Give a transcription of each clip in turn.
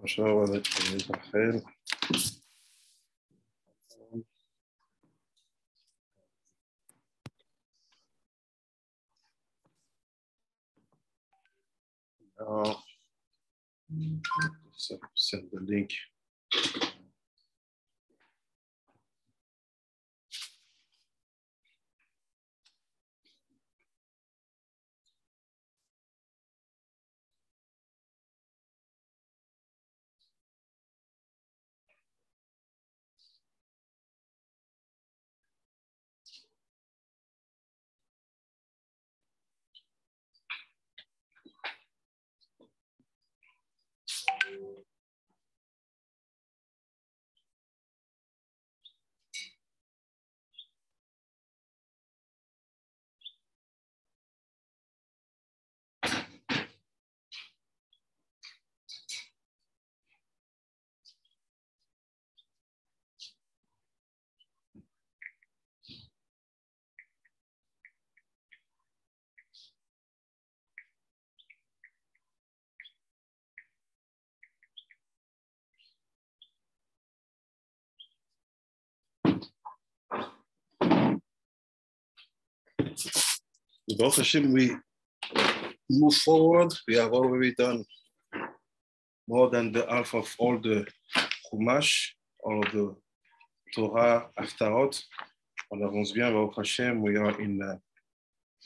إن شاء الله نبقى خير. Send the link. Baruch Hashem, we move forward. We have already done more than the half of all the Chumash, all of the Torah, Haftarot. On avance bien, Baruch Hashem. We are in the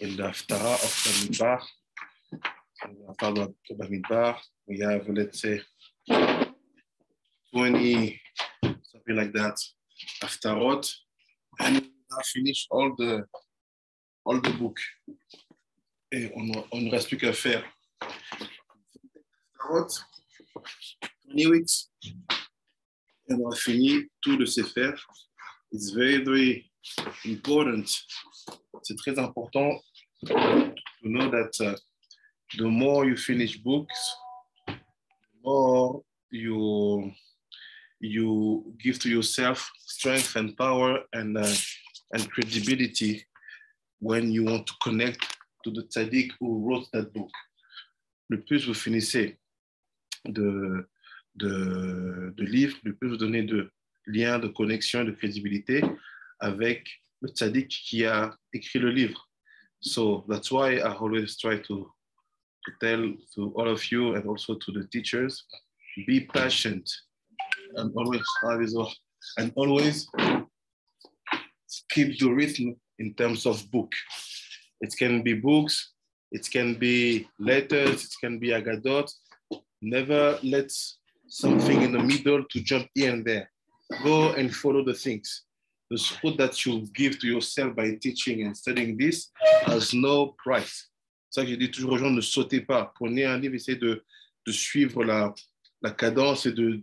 Haftara of Bamidbar. Haftara Bamidbar. We have, let's say, 20, something like that, Haftarot. And we have finished all the book. Et on ne reste plus qu'à faire 20 weeks. Et on a fini tout le Sefer. It's very, very important. C'est très important to know that the more you finish books, the more you give to yourself strength and power and credibility when you want to connect to the tzaddik who wrote that book. Le plus vous finissez de livres, le plus vous donnez de liens, de connexion, de crédibilité avec le tzaddik qui a écrit le livre. So that's why I always try to tell to all of you and also to the teachers, be patient and always keep the rhythm in terms of book. It can be books, it can be letters, it can be agadot. Never let something in the middle to jump here and there. Go and follow the things. The support that you give to yourself by teaching and studying this has no price. C'est ça que je dis toujours aux gens, ne sautez pas. Prenez un livre, essayez de suivre la cadence et de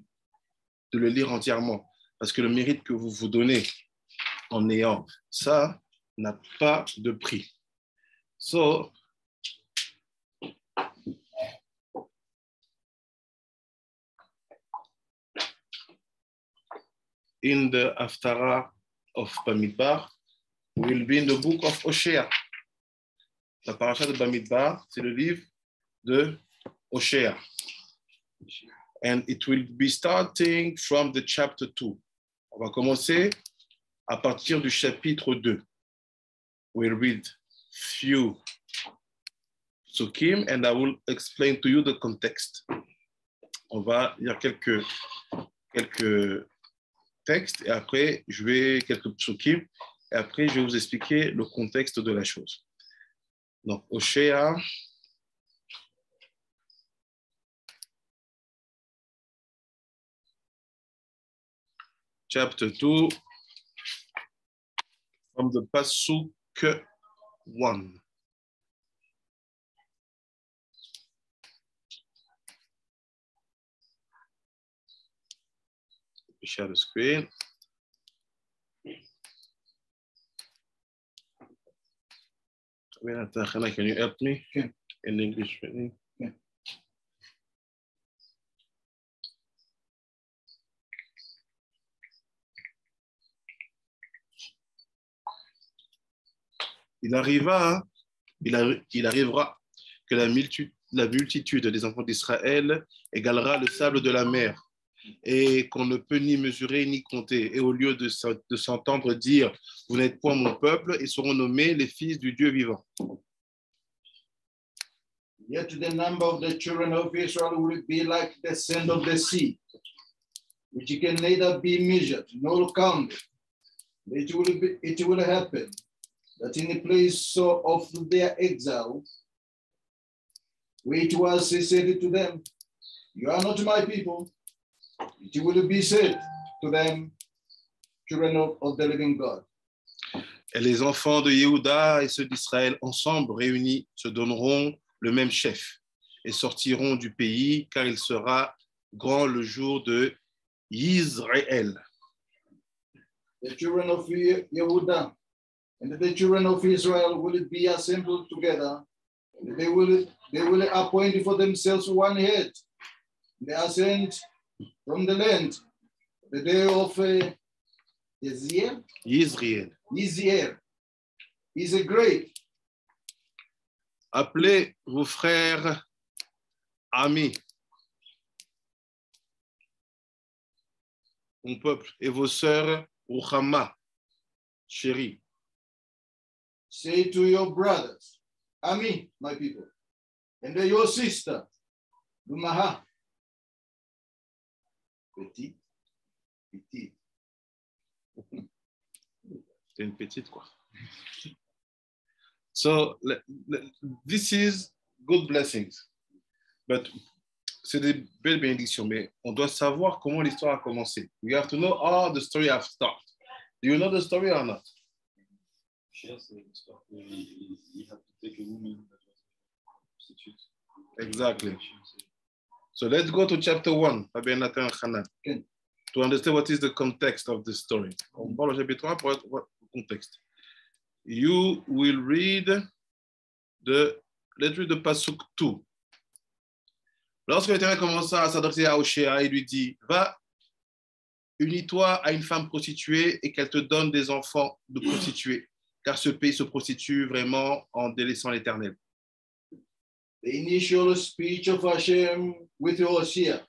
le lire entièrement. Parce que le mérite que vous vous donnez en ayant ça n'a pas de prix. So, in the Haftara of Bamidbar, we'll be in the book of Hosea. La paracha de Bamidbar, c'est le livre de Hosea. And it will be starting from the chapter 2. On va commencer à partir du chapitre 2. We'll read few psukim and I will explain to you the context. On va lire quelques textes et après je vais quelques psukim et après je vais vous expliquer le contexte de la chose. Donc Hosea chapter 2 from the pasuk 1. Share the screen. Can you help me in English? Yeah. Il arrivera que la multitude des enfants d'Israël égalera le sable de la mer, et qu'on ne peut ni mesurer ni compter. Et au lieu de s'entendre dire « Vous n'êtes point mon peuple », ils seront nommés les fils du Dieu vivant. Yet the number of the children of Israel will be like the sand of the sea, which can neither be measured nor counted. It will happen that in the place of their exile, which was said to them, "You are not my people," it will be said to them, children of the living God. Et les enfants de Yehuda et ceux d'Israël ensemble réunis se donneront le même chef et sortiront du pays, car il sera grand le jour de Israël. The children of Yehuda and the children of Israel will be assembled together. They will appoint for themselves one head. They ascend from the land. The day of Israel is a great. Appelez vos frères amis, mon peuple, et vos sœurs Ruchama, chérie. Say to your brothers, Ami, my people, and your sister, Lumaha. Petit. C'est une petite, quoi. So, this is good blessings. But c'est des belles bénédictions, mais on doit savoir comment l'histoire a commencé. We have to know how the story has started. Do you know the story or not? Yes, you have to take a woman that was a prostitute. Exactly. So let's go to chapter 1, to understand what is the context of the story. On parle au chapitre 1 pour être le contexte. You will read let's read the Pasuk 2. Lorsque l'Éternel commença à s'adresser à Oshéa, il lui dit, va, unis-toi à une femme prostituée et qu'elle te donne des enfants de prostituées, car ce pays se prostitue vraiment en délaissant l'Éternel. The initial speech of Hashem with Hosea.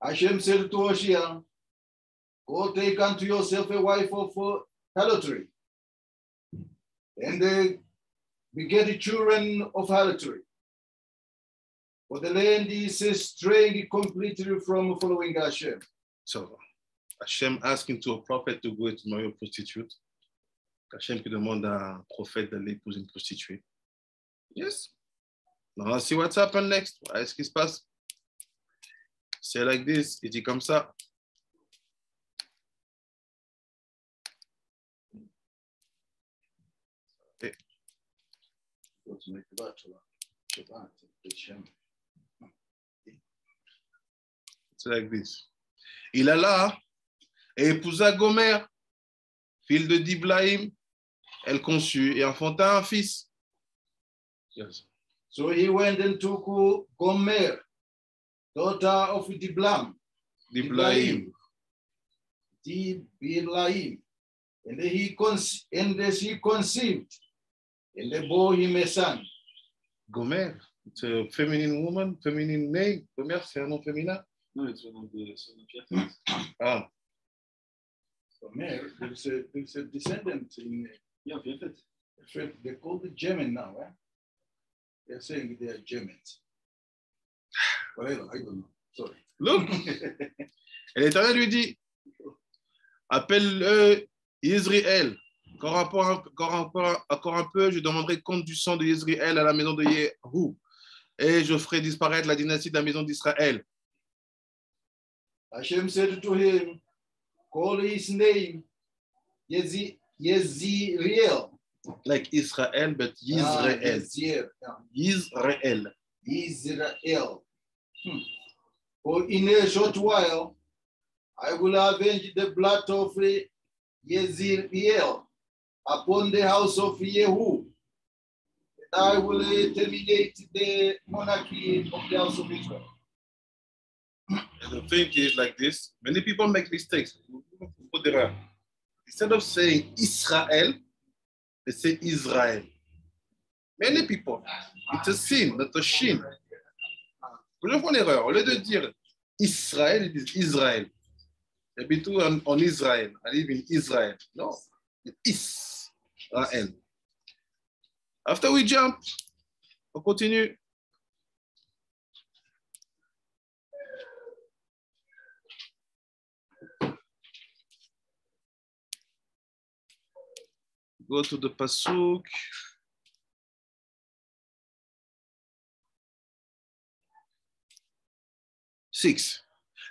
Hashem said to Hosea, go take unto yourself a wife of harlotry, and beget children of harlotry. For the land is straying completely from following Hashem. So, Hashem asking to a prophet to go to marry a prostitute. Hashem qui demande à un prophète d'aller épouser une prostituée. Yes. Now let's see what's happened next. Qu'est-ce qui se passe? C'est like this. Il dit comme ça. Okay. C'est like this. Il alla et épousa Gomer, fille de Diblaïm. Elle conçut et enfanta un fils. Yes. So he went and took Gomer, daughter of Diblaim. And she conceived, and they bore him a son. Gomer, it's a feminine woman, feminine name. Gomer, c'est un nom féminin. No, it's one of the son of Japheth. Ah. Gomer, there's a descendant in Japheth. They call it German now, eh? They're saying they are Germans. Whatever, I don't know. Sorry. Look. Et l'Éternel lui dit, appelle-le Israël. Encore un peu, je demanderai compte du sang de Israël à la maison de Yehou. Et je ferai disparaître la dynastie de la maison d'Israël. Hashem said to him, call his name Yezreel. Like Israel, but Yisrael. Yisrael. Israel. For in a short while, I will avenge the blood of Yezreel upon the house of Yehu. And I will terminate the monarchy of the house of Israel. And the thing is like this, many people make mistakes. Instead of saying Israel, they say Israel. Many people. It's a sin, not a shin. Les gens font l'erreur. Au lieu de dire Israël, ils disent Israël. J'habite en Israël. I live in Israel. No, it's Israël. After we jump, on continue. Go to the pasuk. Six.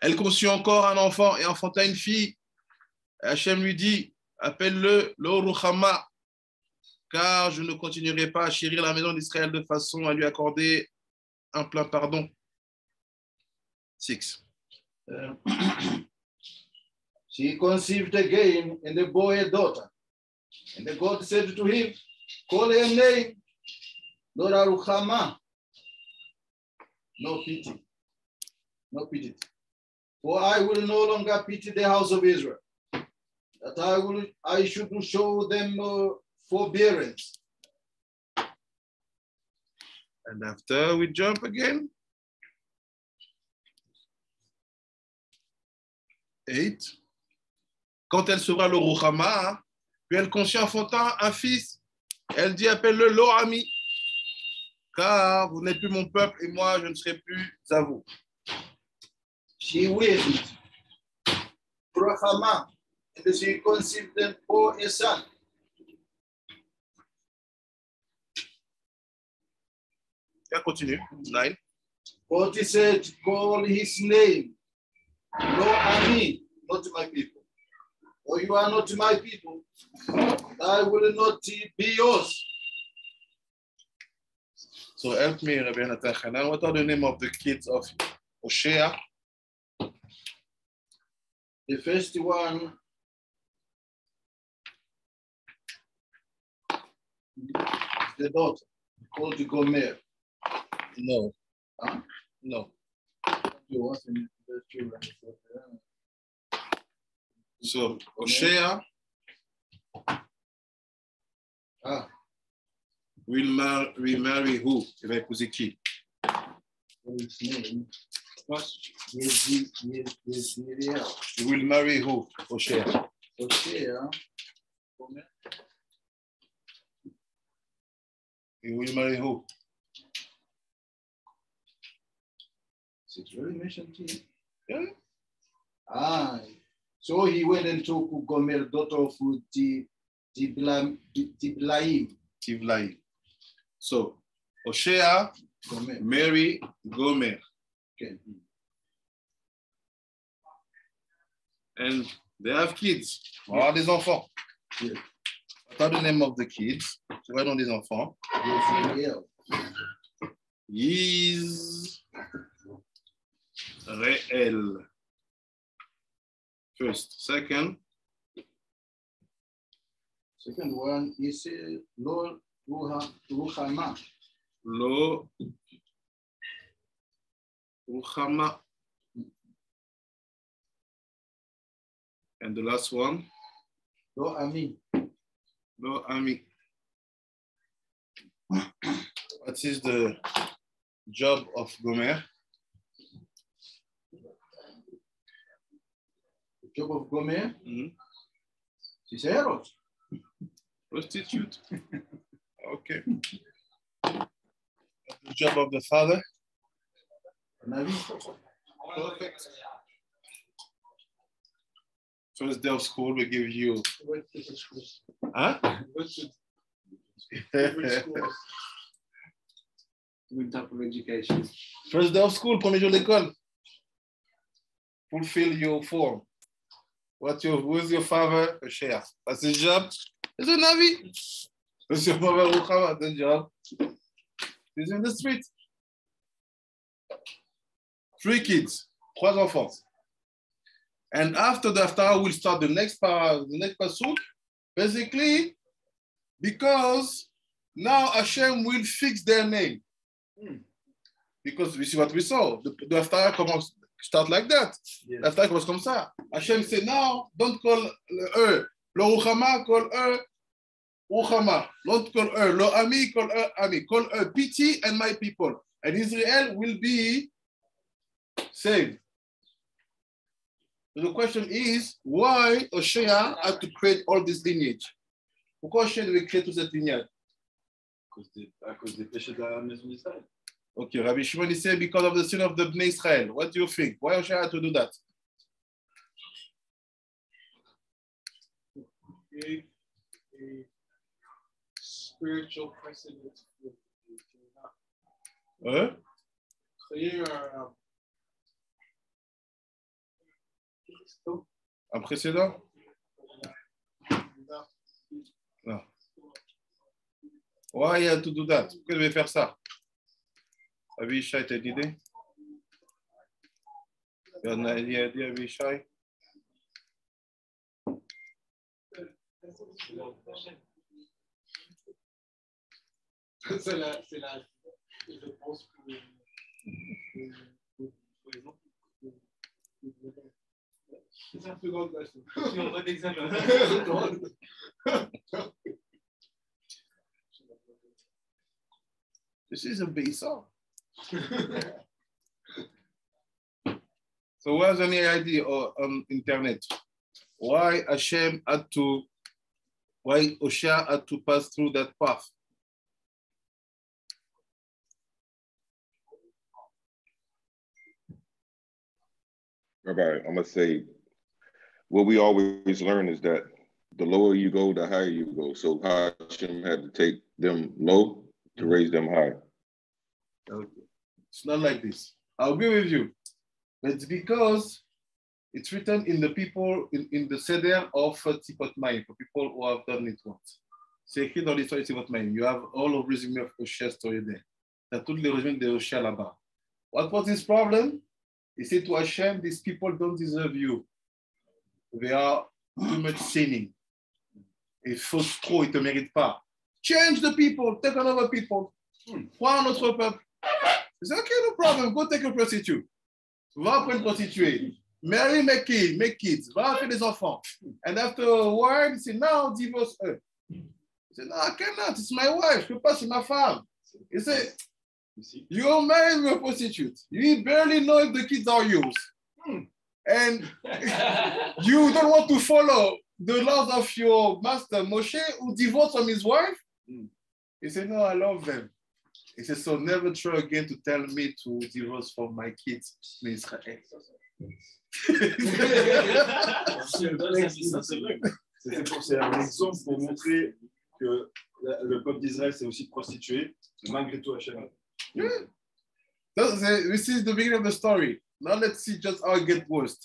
Elle conçut encore un enfant et enfanta une fille. Hachem lui dit, appelle-le Lo-Ruchama, car je ne continuerai pas à chérir la maison d'Israël de façon à lui accorder un plein pardon. 6. She conceived again and the boy a daughter. And the God said to him, call her name Lo-Ruchama. No pity. No pity. For I will no longer pity the house of Israel, that I should show them forbearance. And after we jump again. 8. Quand elle sera le Ruchama, puis elle conçut enfantant un fils, elle dit, appelle-le Lo-Ami, car vous n'êtes plus mon peuple et moi je ne serai plus à vous. She went to Ruchama, and she conceived them for a son. Elle continue. 9. But he said, call his name Lo-Ami, not my people. For you are not my people, I will not be yours. So help me, Rabbi Nathan. What are the name of the kids of Hosea? The first one is the daughter, called Gomer. No. Huh? No. So Hosea will remarry who? Il va épouser qui? His name He will marry who? Hosea. Hosea. He will marry who? It's really mentioned here. Yeah. So he went and took Gomer, daughter of Tivlaim. So Hosea marry Gomer. Okay. And they have kids. Voilà, des enfants. Yeah. What are the name of the kids? Tu vois dans des enfants. Israel. First. Second one is Lo-Ruchama. Lo-Ruchama. And the last one? Lo-Ami. Lo-Ami. What is the job of Gomer? The job of Gomer? Mm-hmm. She's a hero. Prostitute. Okay. The job of the father? Perfect. First day of school, we give you. Huh? Different type of education. First day of school, premier jour d'école. Fulfill your form. Who's your father? A share. That's his job. It's a Navi. Who's your father? That's his job. He's in the street. 3 kids, 3 enfants. And after the Haftara, we'll start the next pasuk. Basically, because now Hashem will fix their name. Because we see what we saw. The Haftara start like that. Yes. The Haftara commence comme ça. Hashem said, now, don't call her. Le Ruchama, call her Uchama. Don't call her. Lo ami, call her ami. Call her pity and my people. And Israel will be saved. So the question is, why Hoshea had to create all this lineage? Pourquoi Hoshea devait créer toute cette lignage? À cause des péchés de la maison d'Israël. Okay, Rabbi Shimon is saying because of the sin of the Bnei Israel. What do you think? Why Hoshea had to do that? A spiritual precedent. Créer un précédent? Non. Why you had to do that? Pourquoi il devait faire ça? Avishai, t'as une idée? Il y en a une idée, Avishai? C'est la je pense que c'est un peu grand question. On va d'examen. This is a big song. So where's any idea on internet? Why Hoshea had to pass through that path? Rabbi, I'm gonna say what we always learn is that the lower you go, the higher you go. So Hashem had to take them low to raise them high. Okay. It's not like this. I'll agree with you. But it's because it's written in the people, in the Seder of Tzipot Mayim, for people who have done it once. C'est écrit dans l'histoire de Tzipot Mayim. You have all of resume of Hoshea's story there. T'as toutes les résumes de Hoshea là-bas. What was his problem? He said to Hashem, these people don't deserve you. They are too much sinning. Il faut trop, ils ne te méritent pas. Change the people, take another people. Prends un autre peuple. He said, okay, no problem, go take a prostitute. Va prendre une prostituée. Marry, make kids. Va faire des enfants. And after a while, he said, now divorce her. He said, no, I cannot, it's my wife. Je ne peux pas, c'est ma femme. He said, you are married with a prostitute. You barely know if the kids are yours. And you don't want to follow the laws of your master, Moshe, who divorced from his wife? He said, no, I love them. He said, so never try again to tell me to divorce from my kids in Israel. C'est un exemple pour montrer que le peuple d'Israël s'est aussi prostitué, malgré tout Hachem. Yeah. This is the beginning of the story. Now let's see just how it gets worse.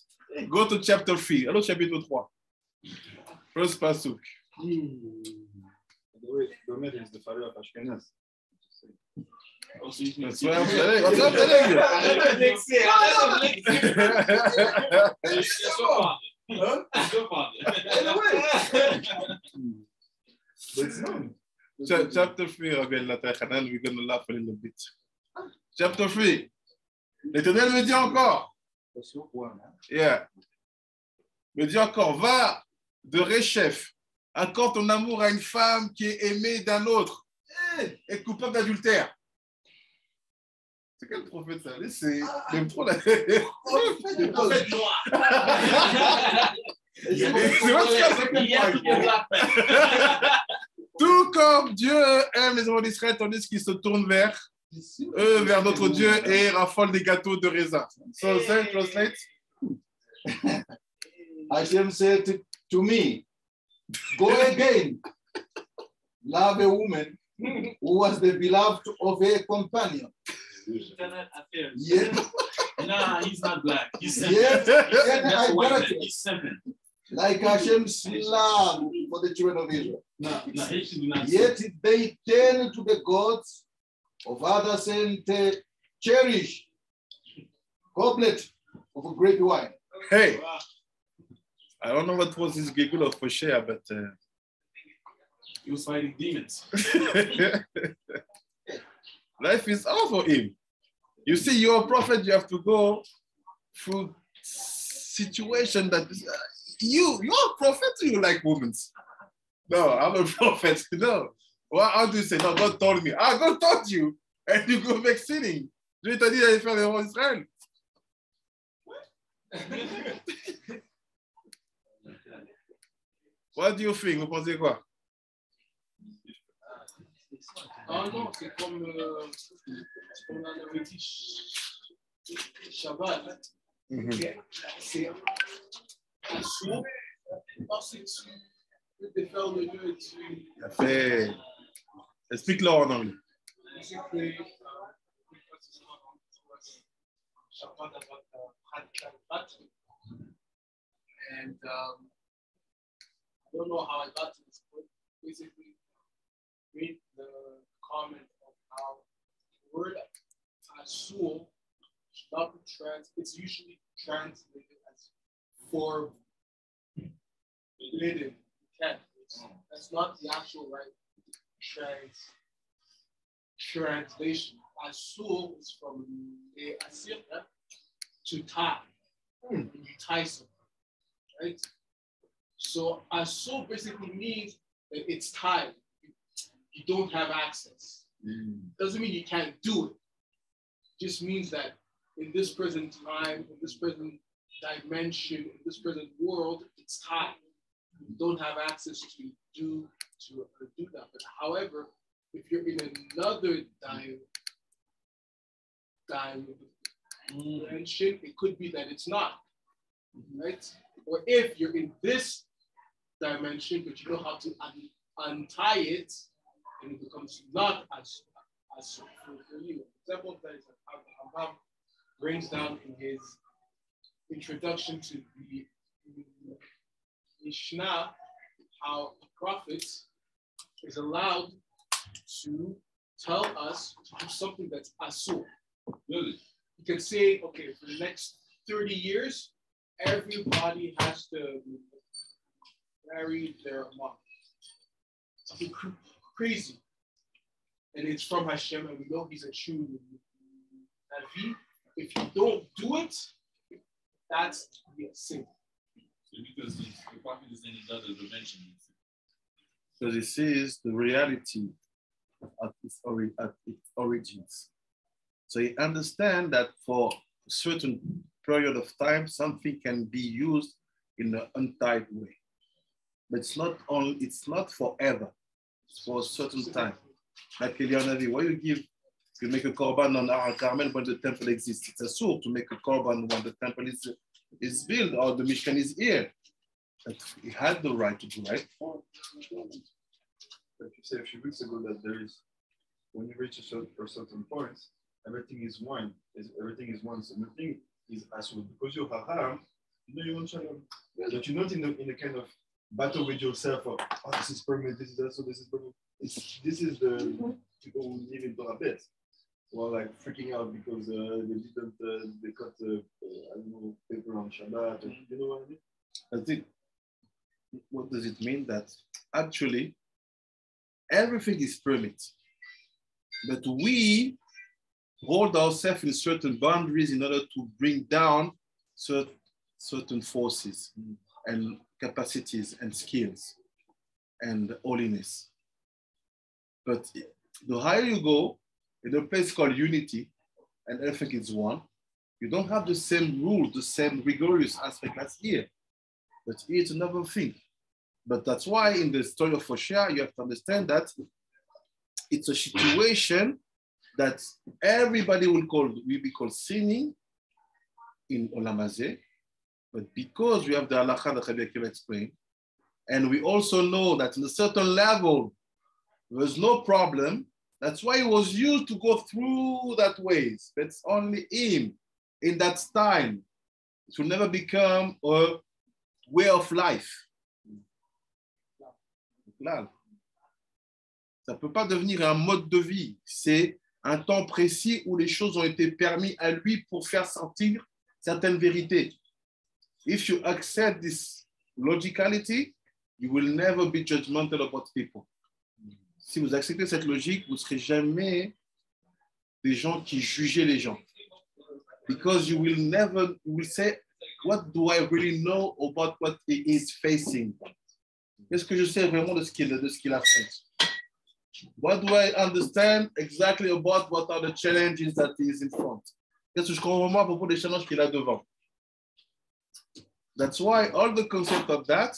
Go to chapter 3. Allons chapitre 3. First pasuk. Gomer is the father of Ashkenaz. That's why I'm telling you. Chapter 3, we're going to laugh a little bit. Chapter 3. L'Éternel me dit encore. Yeah. Me dit encore, va de Réchef, accorde ton amour à une femme qui est aimée d'un autre et coupable d'adultère. C'est quel prophète ça? C'est même trop la. C'est tout comme Dieu aime les enfants d'Israël, tandis qu'ils se tournent vers notre Dieu et raffolent des gâteaux de raisin. So, say, translate. Hashem said to me, go again, love a woman who was the beloved of a companion. Yet, nah, he's not black. He's yet idolatry. He's seven. Like Hashem's love for the children of Israel. No, yet they turn to the gods of others and cherish goblet of a great wine. Hey, I don't know what was his giggle of Hoshea, but he was fighting demons. Life is hard for him. You see, you're a prophet, you have to go through situation that you're a prophet, you like women. No, I'm a prophet. No. Well, how do you say, no, God told me. Ah, God told you. And you go back sinning. Dieu t'a dit d'aller faire les rois d'Israël. What do you think? Vous pensez quoi? Ah non, c'est comme on avait dit Shabbat. C'est un saut parce que tu peux te faire le lieu et tu... Explique-le en anglais. Shabbat about and I don't know how I got to this point. Basically, read the comment of how the word asul should not be it's usually translated as forbidden. That's not the actual right translation. Asul is from the asir to tie. When you tie something, right? So asul basically means that it's tied. You don't have access. Doesn't mean you can't do it. It just means that in this present time, in this present dimension, in this present world, it's tied. You don't have access to do that. But however, if you're in another dimension, it could be that it's not, right? Or if you're in this dimension, but you know how to untie it, and it becomes not as for you. Example of that is Rambam brings down in his introduction to the Mishnah how a prophet is allowed to tell us to do something that's asur. Really? You can say, okay, for the next 30 years, everybody has to marry their mom. Something crazy. And it's from Hashem, and we know he's a true Navi. If you don't do it, that's a sin. So because the prophet is in another dimension. So this is the reality at its origins. So you understand that for a certain period of time, something can be used in an untied way. But it's not forever. It's for a certain time. Like Elianavi, what you make a korban on Har Carmel when the temple exists. It's a source to make a korban when the temple is built or the Mishkan is here. But he had the right to do right. Like you said a few weeks ago, that there is, when you reach a certain point, everything is one. Everything is one. So nothing is as well. Because you're haram, you know you want to, but you're not in the kind of battle with yourself of, oh, this is permanent, this is also, this is permanent. This is the people who live in Torah bet, who are like freaking out because they cut, I don't know, paper on Shabbat, you know what I mean? What does it mean? That actually everything is permit, but we hold ourselves in certain boundaries in order to bring down certain forces and capacities and skills and holiness. But the higher you go, in a place called unity, and everything is one, you don't have the same rules, the same rigorous aspect as here. But here it's another thing. But that's why in the story of Hosea, you have to understand that it's a situation that everybody will be called sinning in Olam Hazeh. But because we have the halakha that Rabbi Akiva explained, and we also know that in a certain level, there's no problem. That's why he was used to go through that ways. That's only him in that time. It will never become a way of life. Ça ne peut pas devenir un mode de vie. C'est un temps précis où les choses ont été permises à lui pour faire sentir certaines vérités. If you accept this logicality, you will never be judgmental about people. Si vous acceptez cette logique, vous ne serez jamais des gens qui jugent les gens. Because you will say, what do I really know about what he is facing? Qu'est-ce que je sais vraiment de ce qu'il affronte? What do I understand exactly about what are the challenges that is in front? Qu'est-ce que je comprends vraiment à propos des challenges qu'il a devant? That's why all the concept of that,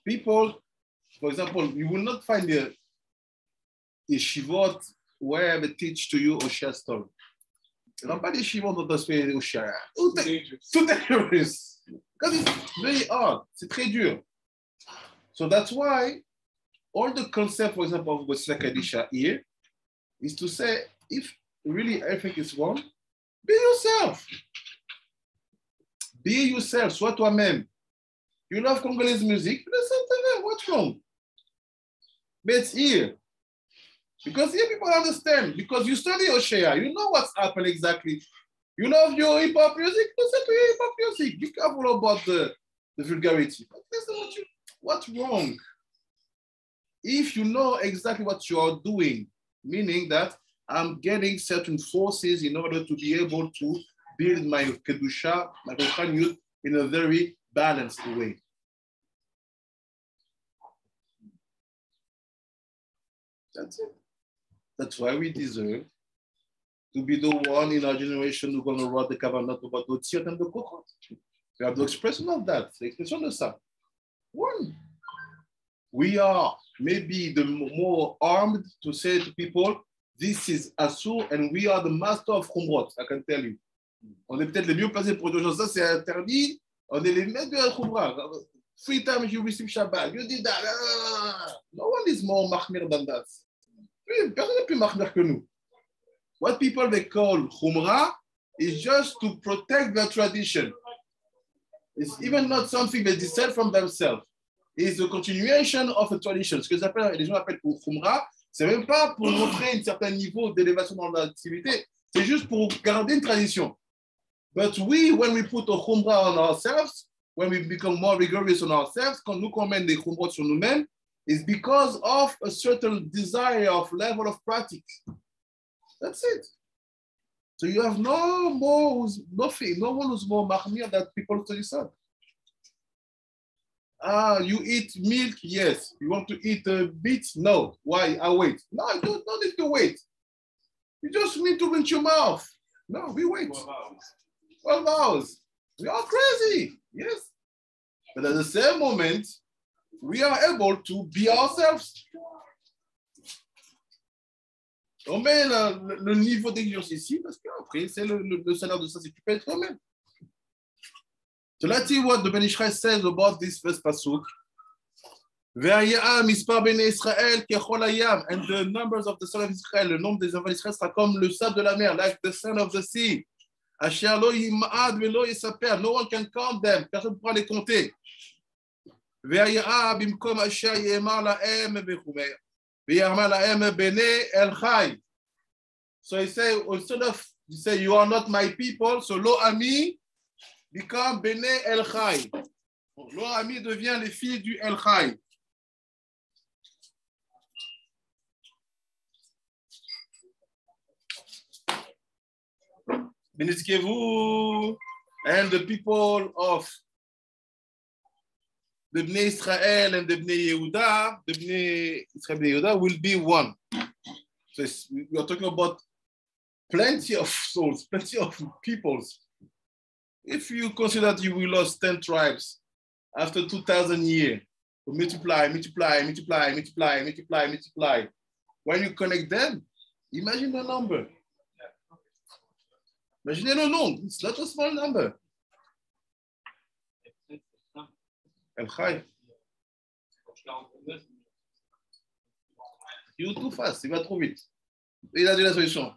people, for example, you will not find a yeshivot where they teach to you Oshia story. Il n'y a pas d'yeshivot dans le Oshia. Tout dangerous. Because it's very hard. C'est très dur. So that's why all the concept, for example, of Wesila Kadisha here is to say, if really everything is wrong, be yourself. Be yourself. Sois toi-même. You love Congolese music, listen to them. What's wrong? But it's here. Because here people understand. Because you study Oshea, you know what's happening exactly. You love your hip-hop music, listen to your hip-hop music. Be careful about the vulgarity. But listen, what's wrong? If you know exactly what you are doing, meaning that I'm getting certain forces in order to be able to build my kedusha, my ruchaniyut in a very balanced way. That's it. That's why we deserve to be the one in our generation who's going to write the kavanot about the tziyot and the kochot. We have the expression of that, the expression of that. One. We are maybe the more armed to say to people, this is Asur, and we are the master of Khumrot, I can tell you. On est peut-être les mieux placés pour dire ça, c'est interdit. On est les maîtres de la Khumra. Free time, you receive Shabbat. You did that. No one is more mahmir than that. Personne n'est plus mahmir que nous. What people they call Khumra is just to protect their tradition. It's even not something they decide from themselves. It's the continuation of a tradition. Ce que les gens appellent pour Khumra, c'est même pas pour montrer un certain niveau d'élévation dans l'activité, c'est juste pour garder une tradition. But we, when we put a Khumra on ourselves, when we become more rigorous on ourselves, quand nous commandons des Khumra sur nous-mêmes, it's because of a certain desire of level of practice. That's it. So you have no one who's more mahmir than people study son. You eat milk? Yes. You want to eat meat? No. Why? I wait. No, I don't need to wait. You just need to rinse your mouth. No, we wait. 12 hours. We are crazy. Yes. But at the same moment, we are able to be ourselves. On met le niveau d'exigence ici parce qu'après, c'est le salaire de ça, c'est que tu peux être toi-même. So let's see what the Ben Israel says about this first pasuk. And the numbers of the son of Israel, le nombre des enfants d'Israël sera comme le sable de la mer, like the sand of the sea. No one can count them. Personne ne pourra les compter. So he say, instead of you say you are not my people, so lo ami become Bene El Chai. Lo ami devient les filles du El Chai. Bénédiquez-vous, and the people of the Bnei Israel and the Bnei Yehuda, the Bnei Israel and Bnei Yehuda will be one. So we are talking about plenty of souls, plenty of peoples. If you consider that we lost 10 tribes after 2,000 years, so multiply. When you connect them, imagine the number. Imaginez le nombre. It's not a small number. El Chai. You too fast, il va trop vite. Il a dit la solution.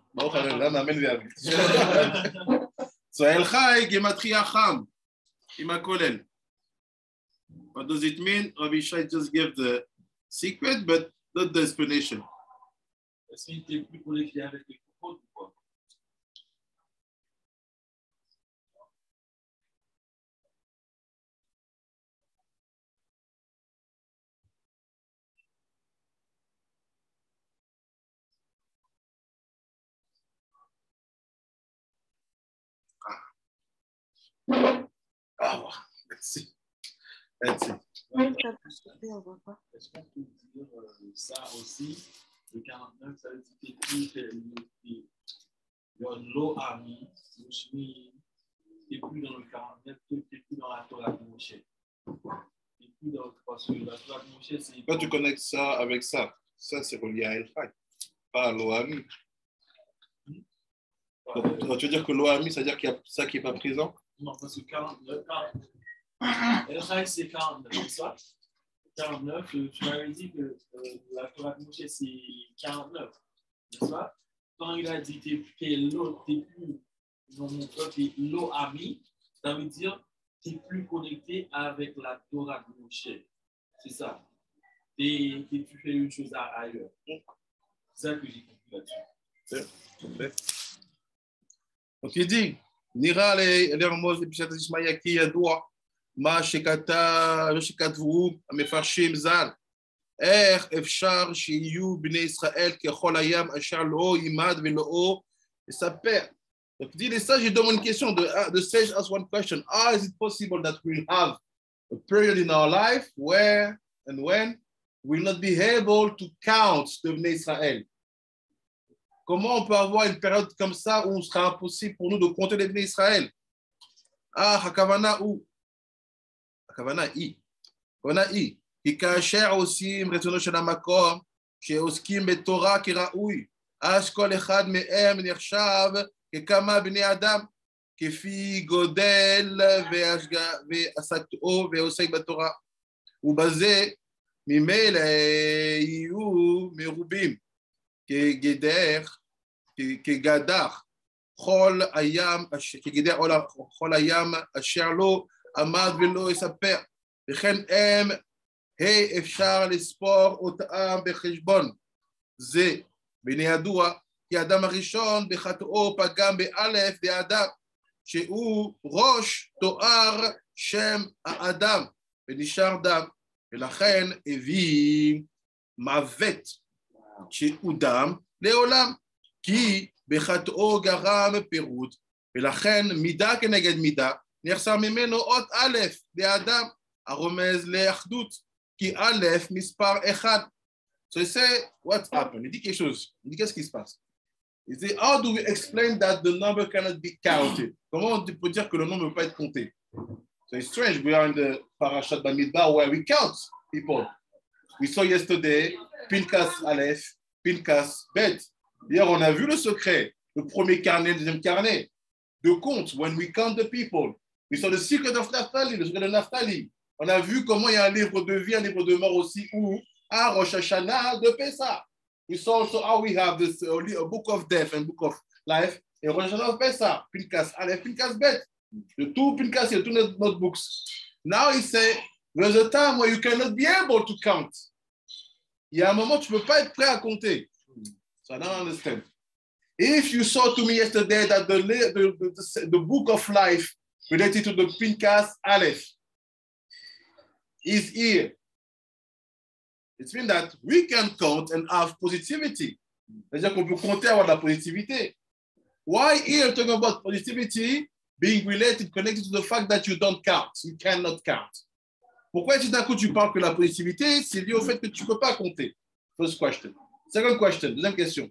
So El Chai, Gematria Cham, Imakolel. What does it mean? Rabbi Shai just gave the secret, but not the explanation. Let's see. Est-ce qu'on peut dire ça aussi? Le 49, ça veut dire que l'eau a mis, et plus dans le 49, et plus dans la Torah de Moshe. Parce que la Torah de Moshe, c'est. Quand tu connectes ça avec ça, ça c'est relié à El Chai, pas à l'OAMI. Donc, tu veux dire que l'OAMI, c'est-à-dire qu'il y a ça qui n'est pas présent? Non, parce que 49, El Chai, c'est 49, c'est ça? 49, tu m'avais dit que la Torah de Moshe, c'est 49, n'est-ce pas? Quand il a dit t'es l'eau ami, ça veut dire t'es plus connecté avec la Torah de Moshe. C'est ça. Tu fais une chose ailleurs. C'est ça que j'ai compris là-dessus. Donc il dit, Nira les Ramos et Pishat Ismaïaki Yadoua, Ma Shekata, Shekatvu, Mefarshim Zal. אפשר שיהיו בני ישראל ככל הים אשר לא יימד ולא יספר. Donc il dit les sages, ils demandent une question. The sage asks one question. How is it possible that we'll have a period in our life where and when we'll not be able to count the Bnei Israël? Comment on peut avoir une période comme ça où il sera impossible pour nous de compter les Bnei Israël? Hakavana ou? Hakavana i. Hakavana i. כי כאשר עושים רצונו של המקום, שעוסקים בתורה כראוי, אז כל אחד מהם נחשב ככמה בני אדם, כפי גודל ועסקתו ועוסק בתורה. ובזה ממילא יהיו מרובים, כגדח חול הים אשר לא עמד ולא יספר, וכן הם אפשר לספור אותם בחשבון. זה בני ידוע, כי האדם הראשון בחטאו פגם באלף דאדם, שהוא ראש תואר שם האדם, ונשאר דם, ולכן הביא מוות שהוא דם לעולם, כי בחטאו גרם פירוד, ולכן מידה כנגד מידה, נחסר ממנו עוד א' לאדם, הרומז לאחדות. Qui Aleph, mispar echad. So he said, what's happened? Il dit quelque chose. Il dit, qu'est-ce qui se passe? Il dit, how do we explain that the number cannot be counted? Comment on peut dire que le nombre ne peut pas être compté? So it's strange. We are in the Parashat Bamidbar where we count people. We saw yesterday, Pinkas Aleph, Pinkas Bet. Hier, on a vu le secret, le premier carnet, le deuxième carnet, de compte, when we count the people. We saw the secret of Naphtali, le secret de Naphtali. On a vu comment il y a un livre de vie, un livre de mort aussi, où à Rosh Hashanah de Pessah. We saw also how we have this a book of death and book of life. Et Rosh Hashanah of Pessah, Pinkas Aleph, Pinkas Bet. The two Pinkas, the two notebooks. Now he said, there's a time where you cannot be able to count. Il y a un moment où tu ne peux pas être prêt à compter. So I don't understand. If you saw to me yesterday that the book of life related to the Pinkas Aleph is here, it means that we can count and have positivity. C'est-à-dire qu'on peut compter avoir de la positivité. Why here talking about positivity being related, connected to the fact that you don't count, you cannot count? Pourquoi tout d'un coup tu parles que la positivité, c'est lié au fait que tu ne peux pas compter? First question. Second question, deuxième question.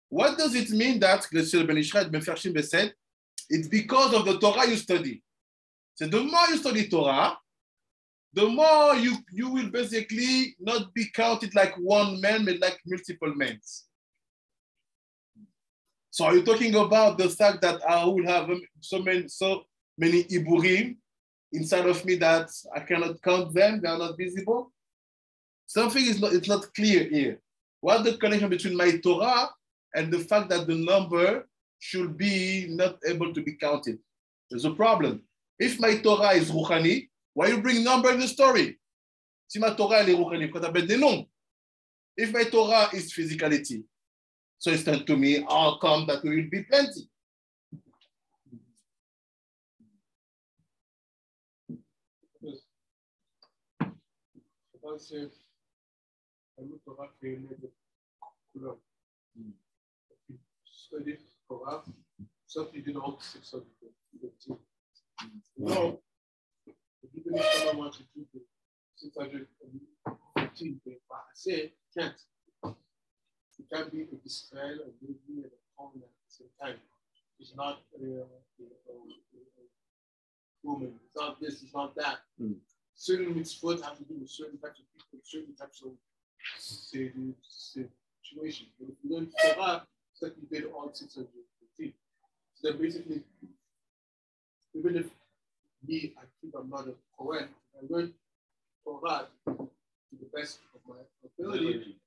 What does it mean that, le Sir Ben Ishraïd Ben Fershim said, it's because of the Torah you study. So the more you study Torah, the more you will basically not be counted like one man, but like multiple men. So are you talking about the fact that I will have so many Iburim inside of me that I cannot count them, they are not visible? Something it's not clear here. What's the connection between my Torah and the fact that the number should be not able to be counted? There's a problem. If my Torah is Ruchani, why you bring number in the story? Si ma Torah est Ruchani, pourquoi t'appelles des noms? If my Torah is physicality, so it's not to me, how come that there will be plenty? Study Torah, something you did all 615. No. Even if someone wants to do the 615 thing, but I say can't. It can't be a Israel, a Hebrew, and a Common at the same time. It's not a woman. It's not this. It's not that. Certain mitzvot have to do with certain types of people, certain types of situations. But if you learn Torah, it's like you did all 615. So then basically, even if me, I think I'm not a Kohen, I learn Torah to the best of my ability,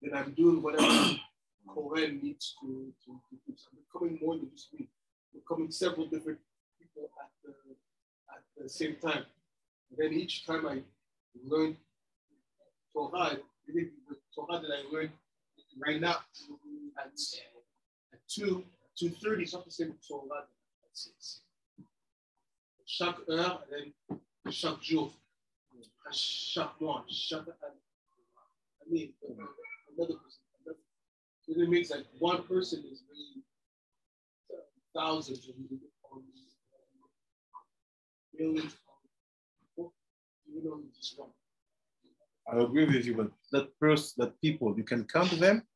then I'm doing whatever Kohen needs to do. So I'm becoming more than just me. I'm becoming several different people at the same time. And then each time I learn Torah, the Torah that I learned right now at 2:30, it's not the same Torah at 6. Chaque heure, and then chaque jour, chaque mois, chaque année. I mean, another person. So it means like one person is really thousands of millions of people. You know, it's wrong. I agree with you, but that people, you can count them?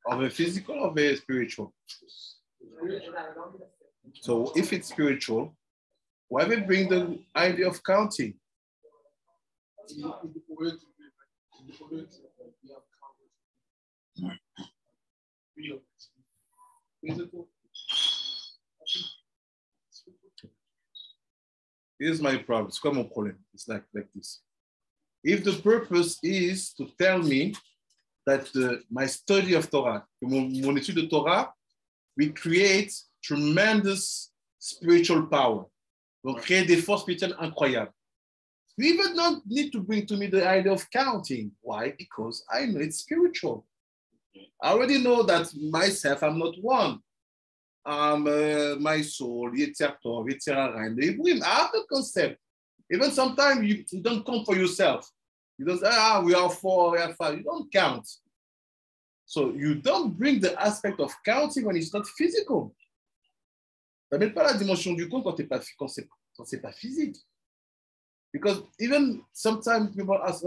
Of a physical or very spiritual? So if it's spiritual, why we bring the idea of counting? Here's my problem. It's comme mon problème. It's like this. If the purpose is to tell me that my study of Torah, mon étude de Torah, we create tremendous spiritual power. Donc, créer des forces spirituelles incroyables. You even don't need to bring to me the idea of counting. Why? Because I know it's spiritual. I already know that myself, I'm not one. My soul, Yetzer Tov, Yetzer Hara, and the Hebrew. I have the concept. Even sometimes you don't count for yourself. You don't say, we are 4, we are 5. You don't count. So you don't bring the aspect of counting when it's not physical. Ça ne met pas la dimension du compte quand c'est pas physique. Because even sometimes people ask,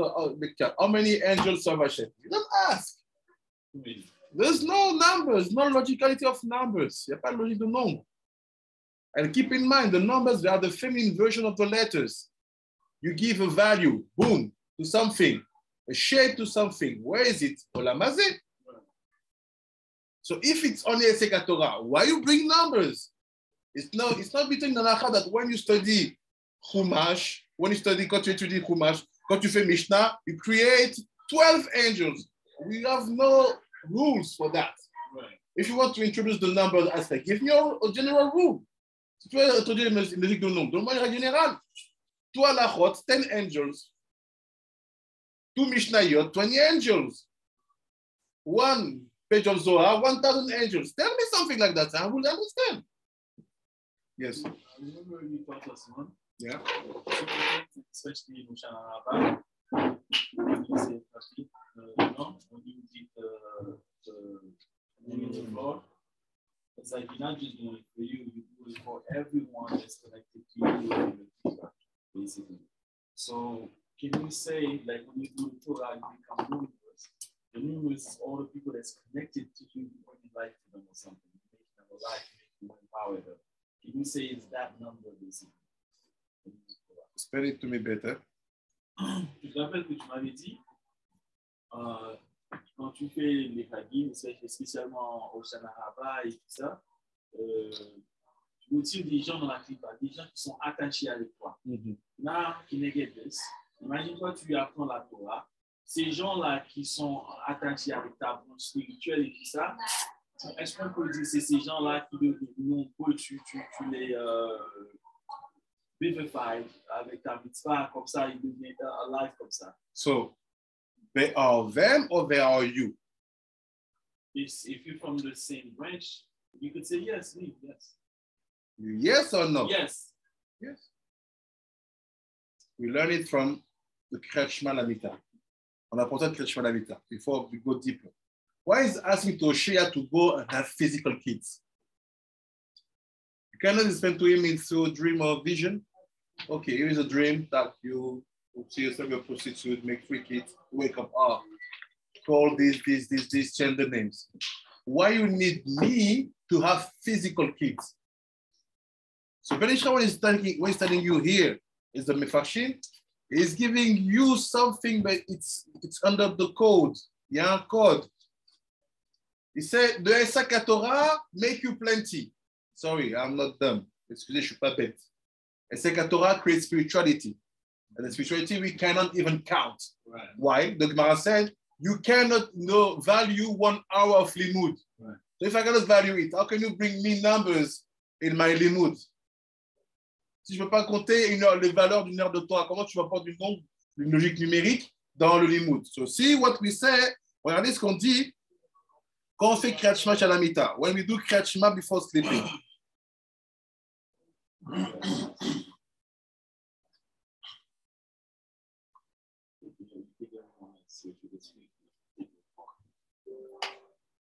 how many angels serve Hashem? You don't ask. There's no numbers, no logicality of numbers. Il n'y a pas de logique de nombre. And keep in mind, the numbers, they are the feminine version of the letters. You give a value, boom, to something, a shape to something. Where is it? Olamazé. So if it's only a Seka Torah, why you bring numbers? It's not between the Halacha that when you study Chumash, when you study, quand tu étudies Chumash, quand tu fais Mishnah, you create 12 angels. We have no rules for that. Right. If you want to introduce the number aspect, give me a general rule. Si tu veux introduire une logique de nombre, donne-moi une règle générale. 2 halachot, 10 angels. 2 Mishnayot, 20 angels. 1 page of Zohar, 1,000 angels. Tell me something like that, I will understand. Yes. I remember when you taught us one. Yeah. Especially in Shana Rabba, when you say, when you did the floor, it's like you're not just doing it for you, you do it for everyone that's connected to you, basically. So, can you say, like, when you do the Torah, you become numerous? The numerous is all the people that's connected to you, bringing life to them or something, making them alive, making them empower them. Can you say it's that number, basically? Spell it to me better. Tu te rappelles que tu m'avais dit, quand tu fais les Hayyim, spécialement au Shana Rabba et tout ça, tu motives des gens dans la clipa, des gens qui sont attachés avec toi. Là, qui négate this. Imagine-toi, tu apprends la Torah. Ces gens-là qui sont attachés avec ta branche spirituelle et tout ça, est-ce qu'on peut dire que c'est ces gens-là qui deviennent tu les vivified avec ta mitzvah, comme ça, ils deviennent alive comme ça. So, they are them or they are you? If you're from the same branch, you could say yes, me, yes. Yes or no? Yes. Yes. We learn it from the Kreshma Lamita. On apprend le Kreshma Lamita before we go deeper. Why is asking to Shia to go and have physical kids? cannot explain to him through a dream or vision. Okay, here is a dream that you see yourself a prostitute, make 3 kids, wake up, call this, change the names. Why you need me to have physical kids? So Benisha, when he's telling you here is the mefashim, he's giving you something, but it's under the code. Il y a un code. He said, the Esaka Torah make you plenty. Sorry, I'm not dumb. Excusez, je suis pas bête. Esaka Torah creates spirituality. And the spirituality we cannot even count. Right. Why? The Gemara said, you cannot value 1 hour of limud. Right. So if I cannot value it, how can you bring me numbers in my limud? Si je ne peux pas compter les valeurs d'une heure de Torah, comment tu vas prendre du nombre, une logique numérique dans le limud? So see what we say, regardez ce qu'on dit quand on fait Kriyat Shema Shalamita. When we do Kriyat Shema before sleeping.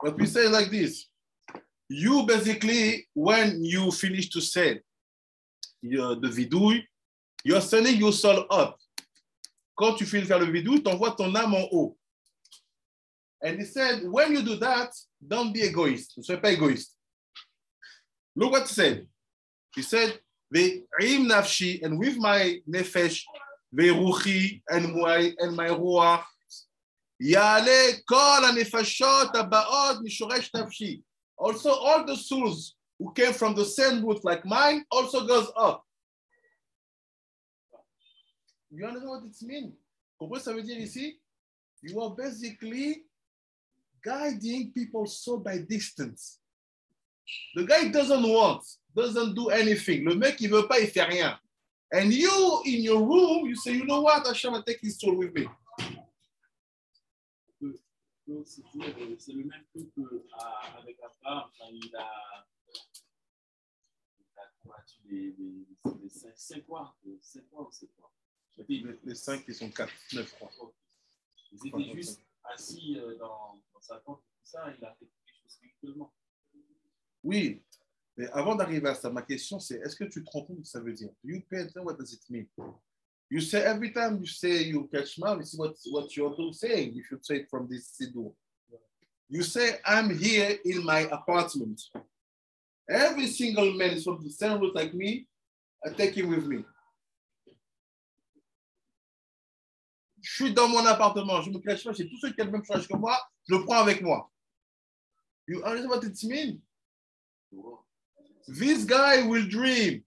What we say like this. You basically, when you finish to say the vidouille, you're sending your soul up. Quand tu finis de faire le vidouille, tu envoies ton âme en haut. And he said, when you do that, don't be egoist. Ne sois pas égoïste. Look what he said. He said, ve'im nafshi, and with my nefesh, ve'ruchi, and my ruach, yale kol hanefashot habaot mishoresh nafshi. Also, all the souls who came from the same root like mine also goes up. You understand what it means? Comprenez ça veut dire ici? You are basically guiding people's soul by distance. The guy doesn't do anything. Le mec, il veut pas, il fait rien. And you, in your room, you say, you know what, Hashem, I take his soul with me. C'est le même truc qu'avec Abraham, quand il a combattu les 5 quoi. Les 5 qui sont 4, 9, 3. Ils étaient juste assis dans sa tente, tout ça, il a fait quelque chose spirituellement. Oui, mais avant d'arriver à ça, ma question c'est, est-ce que tu te rends compte de ce que ça veut dire? You pay attention, what does it mean? You say, every time you say you catch mouth, you see what you're saying, if you say it from this siddur. You say, I'm here in my apartment. Every single man is from the same root like me, I take him with me. Je suis dans mon appartement, je me cache pas, j'ai tous ceux qui ont le même change que moi, je le prends avec moi. You understand what it means? This guy will dream,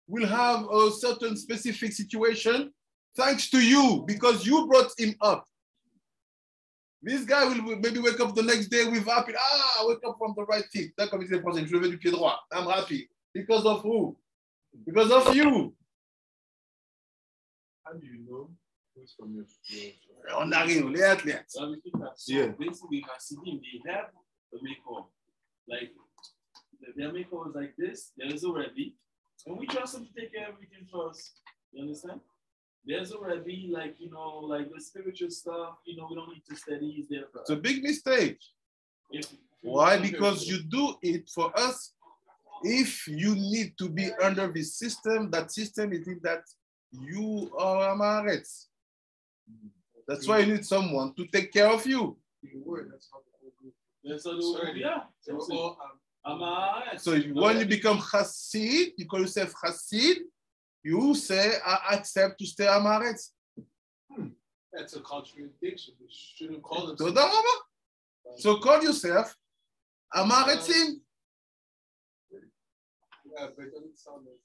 will have a certain specific situation thanks to you because you brought him up. This guy will maybe wake up the next day with happy, I wake up from the right feet. That's comme il dit français, je levais du pied droit. I'm happy. Because of who? Because of you. How do you know who's from your On arrive, les athlètes. So basically, Hasidim, they have a makeover. Like, their makeover is like this. There is a Rebbe, and we trust him to take care of everything for us. You understand? There's a Rebbe, like, like the spiritual stuff, we don't need to study. He's there for us. It's a big mistake. Why? Because you do it for us. If you need to be under this system, that system is that you are Amaretz. That's why you need someone to take care of you. So when you become Chassid, you call yourself Chassid, you say, I accept to stay Amaretz. That's a contradiction. You shouldn't call it. So call yourself Amaretzim. Yeah, but it doesn't sound like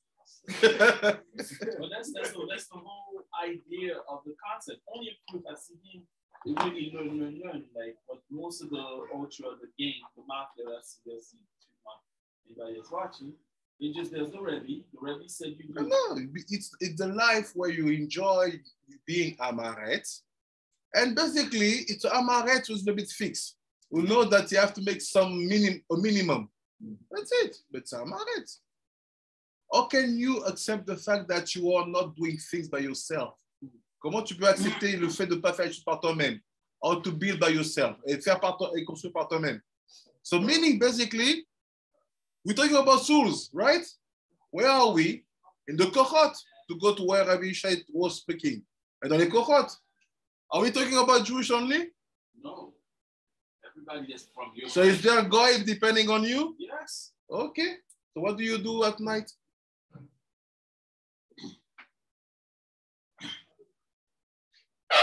But that's the whole idea of the concept. Only if you have seen it really learn. Like what most of the ultra, the game, the mafia, that's anybody that's watching. It just there's the Rebbe. The Rebbe said you do. No, it's the life where you enjoy being Amaret. And basically, it's Amaret was a bit fixed. We know that you have to make some minimum. That's it. But it's Amaret. How can you accept the fact that you are not doing things by yourself? Comment tu peux accepter le fait de ne pas faire les choses par toi-même? Or to build by yourself et construire par toi-même. So meaning basically, We're talking about souls, right? Where are we? In the Kohot, to go to where Rabbi Yishai was speaking. And dans les Kohot. Are we talking about Jewish only? No. Everybody is from you. So is there a guide depending on you? Yes. Okay. So what do you do at night?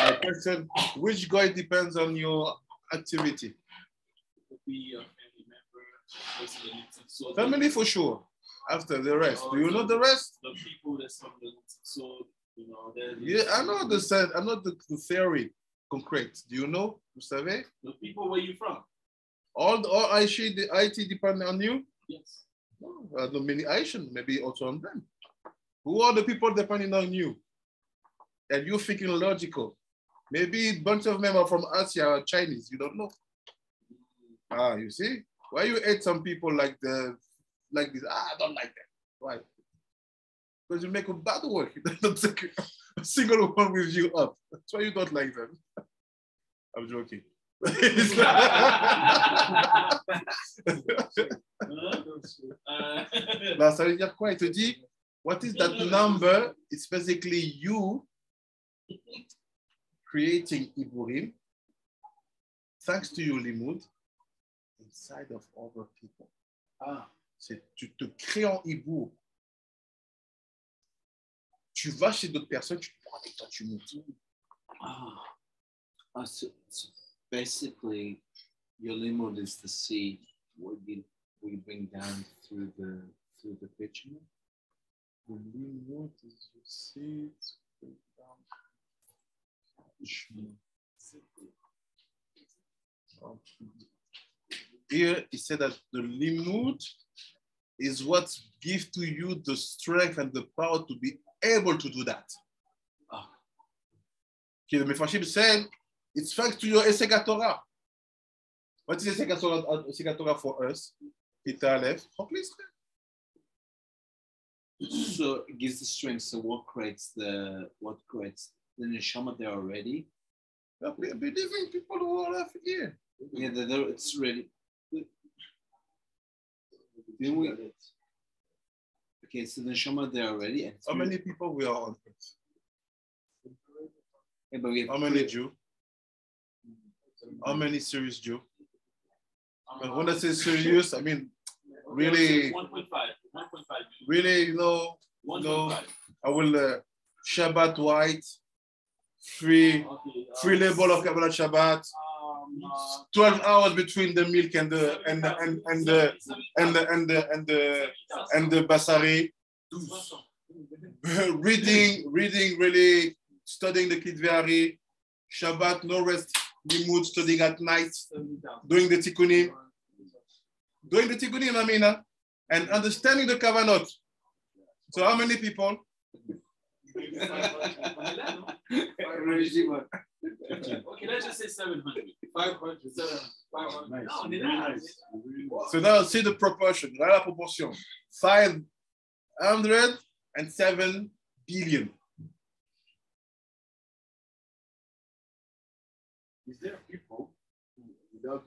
My question, which guide depends on your activity? It could be a family member. So Family for sure. After the rest. Do you know the rest? The people that's from the so you know. Yeah, I know the set. I know the theory concrete. Do you know? Vous savez? The people where you from? All IT depend on you? Yes. No, the many Asian, maybe also on them. Who are the people depending on you? And you thinking logical. Maybe a bunch of them are from Asia or Chinese. You don't know. Ah, you see? Why you hate some people like this? I don't like that. Why? Because you make a bad work. You don't take a single one with you up. That's why you don't like them. I'm joking. Là, ça veut dire quoi? Il te dit, what is that number? It's basically you creating Iburim thanks to your limud inside of other people. Ah, tu te crées en Ibour. Tu vas chez d'autres personnes, tu te prends avec toi, tu montes. So basically, your limud is the seed what you bring down through the bitumen. The limud is your seed. Here he said that the limud is what gives to you the strength and the power to be able to do that. Okay, the Mefarshim said it's thanks to your Esega Torah. What is Esega Torah for us? Pita Aleph. So it gives the strength. So what creates the neshama there already? We are believing people who are here. Yeah, it's ready. Okay, so the neshama there already. And how many people we are on earth? Yeah, but we have how many Jews? How many serious Jews? But when I say serious, I mean really 1.5. Really, you know, I will Shabbat white, free label of Kabbalah Shabbat, 12 hours between the milk and the basari, reading, really studying the Kitveari, Shabbat, no rest, limud, studying at night, doing the tikkunim, Amina, and understanding the kavanot. So how many people? Okay, let's just say 700. 500. 500. Nice. So now see the proportion, la proportion. 507 billion. Is there people who, without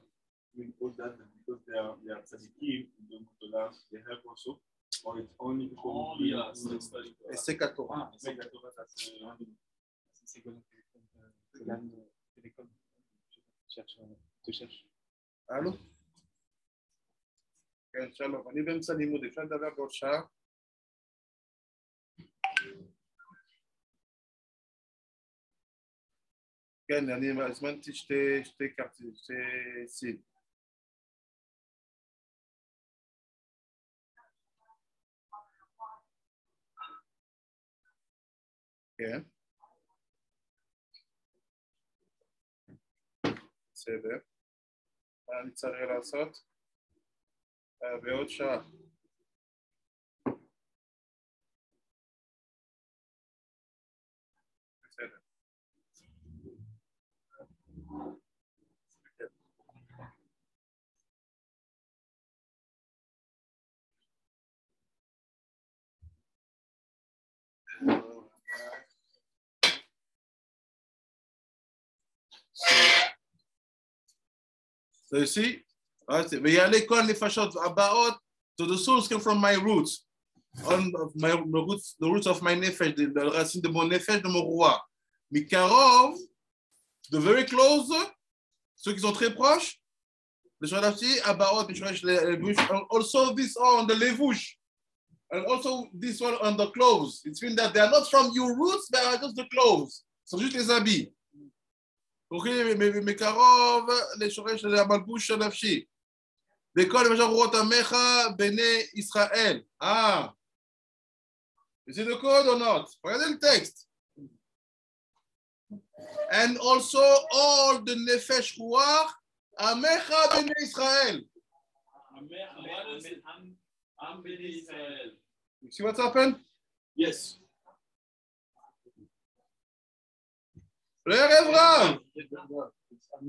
doing all that, because they are tzaddikim, they help also, or it's only people who Et c'est 14. Allô? Shalom. אני באמצע לימוד, אפשר לדבר בעוד שעה? כן, אני הזמנתי שתי כרטיסים, שתי סיד. כן. בסדר. מה אני צריך לעשות? בעוד שעה. בסדר. So you see, ויעלה כל הנפשות הבאות So the souls came from my roots. The roots of my nefesh, the racine de mon nefesh, de mon roi. Mikarov, the very close, ceux qui sont très proches, les Shadafti, Abaot, les Bush, also this one on the levush, and also this one on the clothes. It means that they are not from your roots, they are just the clothes. C'est juste les habits. Ok, Mikarov, les Shoresh, les Amalbush, Shadafshi. L'école de Rot Amecha, Bene Israël. Ah. Is it the code or not? Regardez le texte. And also all the Nefesh Ruach, Amecha Bene Israel. You see what's happened? Yes.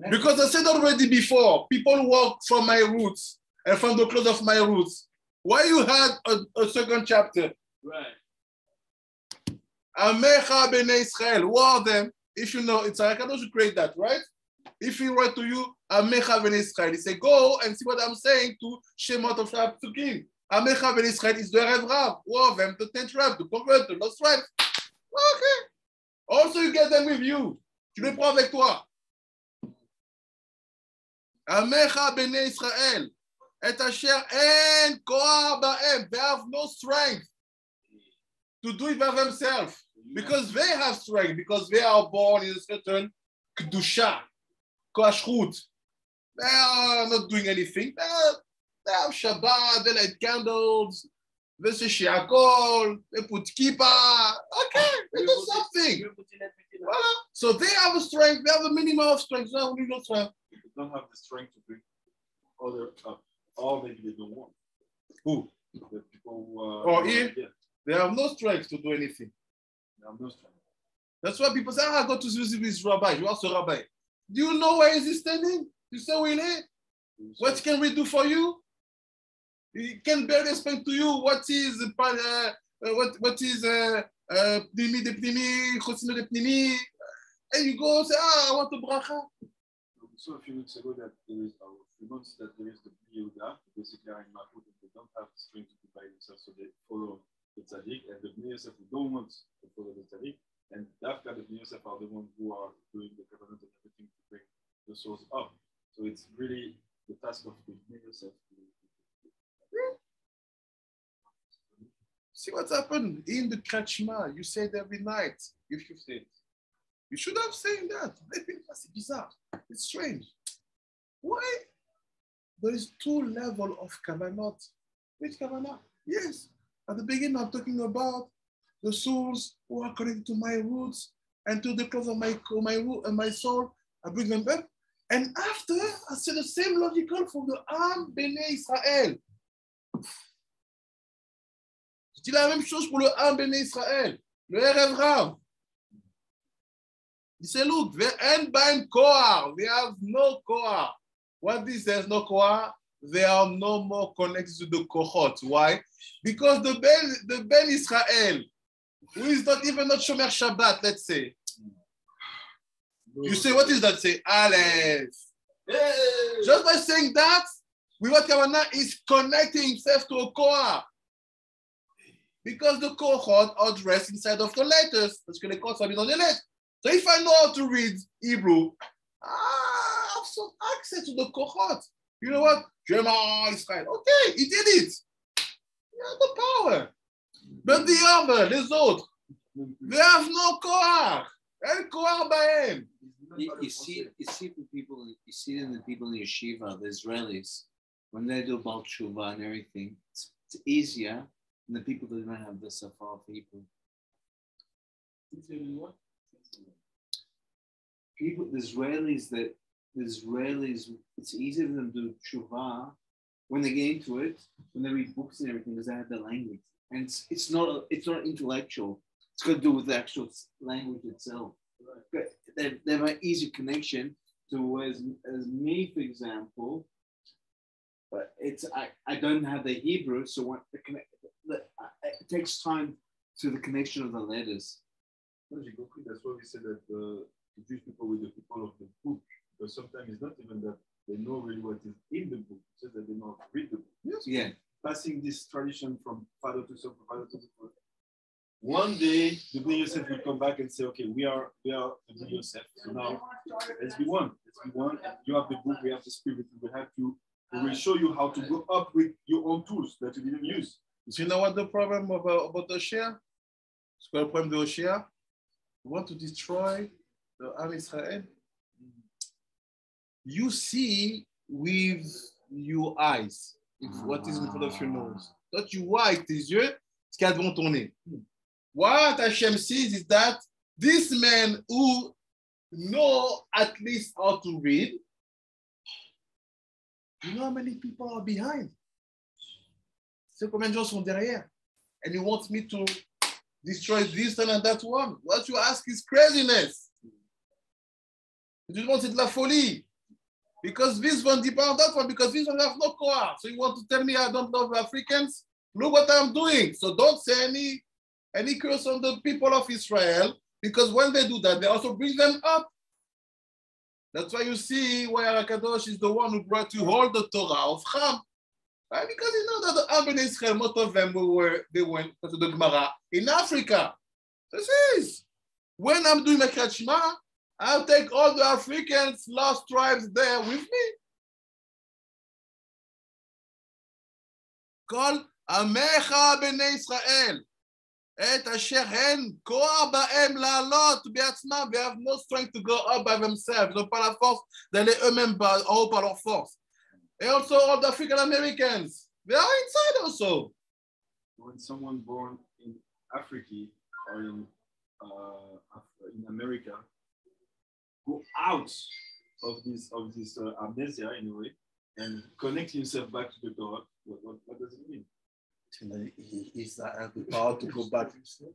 Because I said already before, people walk from my roots and from the close of my roots. Why you had a second chapter? Right. Amecha Bene Israel. Who are them? If you know, it's like I should create that, right? If he write to you, Amecha Bene Israel, he say, go and see what I'm saying to Shemot of Shab to King. Amecha Bene Israel is the Rev Rav. Who are them? The 10th Rev, the convert, the lost tribes. Okay. Also, you get them with you. Tu les prends avec toi. Amecha Bene Israel. Et asher en koar ba'em. They have no strength to do it by themselves. Because they have strength, because they are born in a certain kedusha, kashrut. They are not doing anything. They have Shabbat, they light candles, they say shiakol, they put kippah. Okay, they do something. Voilà. So they have a strength, they have a minimum of strength. No, we don't have. People don't have the strength to bring other up, or maybe they don't want. Who? The people here? Yeah. They have no strength to do anything. No strength. That's why people say, I go to visit this rabbi. You ask the rabbi. Do you know where is he standing? You say, really? What can we do for you? He can barely explain to you what is Pnimi de Pnimi, Chosino de Pnimi. And you go say, I want a bracha. We saw a few weeks ago that there is, a few months that there is the Yehuda, basically in Malchut, and they don't have the strength to do by themselves, so they follow the tzaddik, and the Bnei Yosef who don't want to follow the tzaddik, and Dafka the Bnei Yosef are the ones who are doing the covenant and everything to bring the souls up. So it's really the task of the Bnei Yosef. See what's happened in the Krachma. You say it every night. If you say it, you should have said that. That's bizarre. It's strange. Why? There is two levels of kavanot. Which kavanah? Yes. At the beginning, I'm talking about the souls who are connected to my roots and to the close of my root and my soul. I bring them back. And after, I say the same logical for the Am Bene Israël. Je dis la même chose pour le Am Bene Israël. Le Erev Rav. He said, look, they end by Koar. They have no Koar. What is there's no Koar? They are no more connected to the Kohot. Why? Because the Ben Israel, who is not even not Shomer Shabbat, let's say. You say, what is that? Say, Aleph. Hey. Just by saying that, we what Kavanah is connecting himself to a Koar. Because the Kohot are dressed inside of the letters. Parce que les codes sont mis dans les lettres. So if I know how to read Hebrew, I have some access to the Kohot. You know what? Shema Israel. Okay, he did it. He has the power. But the other, les autres, they have no Kohar. And Kohar Bahem. You see the people, you see in the people in yeshiva, the Israelis, when they do Baal Tshuva and everything, it's easier than the people that don't have the Safar people. People, the Israelis, it's easier for them to do tshuva when they get into it, when they read books and everything, because they have the language. And it's not intellectual. It's got to do with the actual language itself. But they have an easy connection to as me, for example. But I don't have the Hebrew, so when it takes time to the connection of the letters. That's why we say that the Jewish people with the people of the book, because sometimes it's not even that they know really what is in the book, it's just that they know how to read the book. Yes. Yeah. Pas passing this tradition from father to son, from father to son. One day, the Bnei Yosef will come back and say, okay, we are the Bnei Yosef. So now, let's be one. Let's be one. And you have the book, we have the spirit. We will show you how to go up with your own tools that you didn't use. Do you know what the problem about Hoshea? It's called the problem of Hoshea. You want to destroy the Am Israel? You see with your eyes what is in front of your nose. Toi, tu vois avec tes yeux ce qu'il y a devant ton nez. What Hashem sees is that this man who know at least how to read, you know how many people are behind? C'est combien de gens sont derrière? And he wants me to destroy this and that one. What you ask is craziness. You want c'est de la folie. Because this one depends on that one, because this one have no core. So you want to tell me I don't love Africans? Look what I'm doing. So don't say any curse on the people of Israel, because when they do that, they also bring them up. That's why you see why Akadosh is the one who brought you all the Torah of Ham. Right? Because you know that the Am in Israel, most of them they went to the Gemara in Africa. This is when I'm doing my Kriyat Shema, I'll take all the Africans, lost tribes there with me. Called Amecha Bnei Israel. Et asher hen koach ba'em la'alot be'atzmam. They have no strength to go up by themselves. Ils n'ont pas la force d'aller eux-mêmes en haut par leur force. And also all the African Americans, they are inside also. When someone born in Africa or in America go out of this amnesia in a way and connect himself back to the Torah, what does it mean? He's the power to go back